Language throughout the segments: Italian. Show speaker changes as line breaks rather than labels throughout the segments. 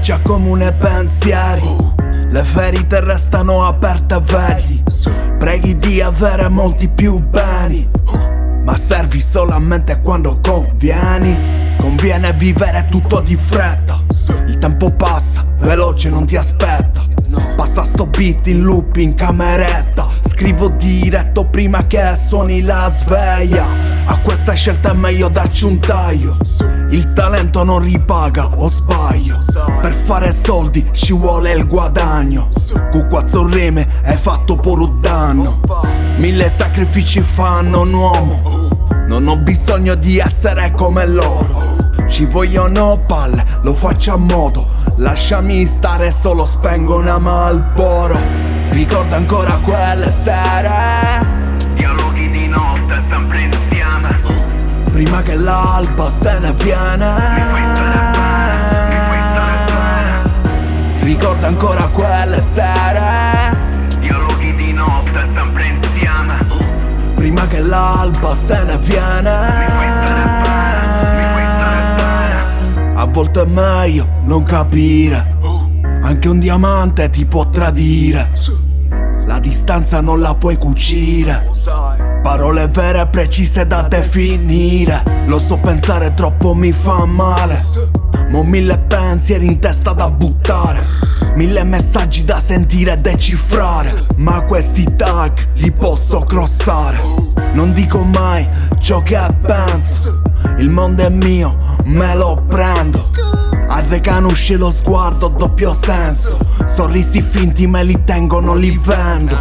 già comune pensieri. Le ferite restano aperte e vedi. Preghi di avere molti più beni, ma servi solamente quando convieni. Conviene vivere tutto di fretta. Il tempo passa, veloce non ti aspetta. Passa sto beat in loop in cameretta. Scrivo diretto prima che suoni la sveglia. A questa scelta è meglio darci un taglio. Il talento non ripaga, o sbaglio? Per fare soldi ci vuole il guadagno. Con quattro rime hai fatto pure un danno. 1000 sacrifici fanno un uomo. Non ho bisogno di essere come loro. Ci vogliono palle, lo faccio a modo. Lasciami stare, solo spengo una Marlboro. Ricordo ancora quelle sere, dialoghi di notte sempre insieme, prima che l'alba se ne viene. Ricordo ancora quelle sere, dialoghi di notte sempre insieme, prima che l'alba se ne viene. A volte è meglio non capire, anche un diamante ti può tradire. La distanza non la puoi cucire, parole vere e precise da definire. Lo so, pensare troppo mi fa male. Mo 1000 pensieri in testa da buttare, 1000 messaggi da sentire e decifrare. Ma questi tag li posso crossare. Non dico mai ciò che penso. Il mondo è mio, me lo prendo. Arrecanusce lo sguardo, doppio senso. Sorrisi finti me li tengo, non li vendo.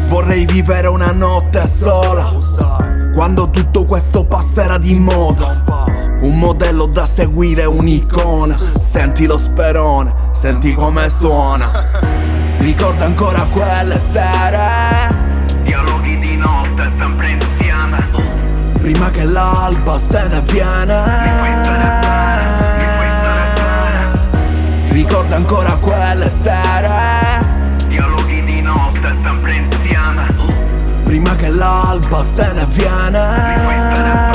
Vorrei vivere una notte sola, quando tutto questo passerà di moda. Un modello da seguire, un'icona. Senti lo sperone, senti come suona. Ricordo ancora quelle sere, dialoghi di notte sempre insieme, prima che l'alba se ne viene. Ricordo ancora quelle sere, dialoghi di notte sempre insieme, prima che l'alba se ne viene.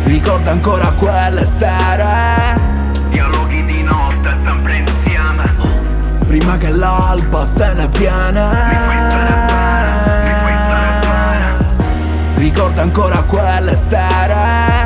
Ricordo ancora quelle sere, dialoghi di notte sempre insieme, prima che l'alba se ne viene. Ricordo ancora quelle sere,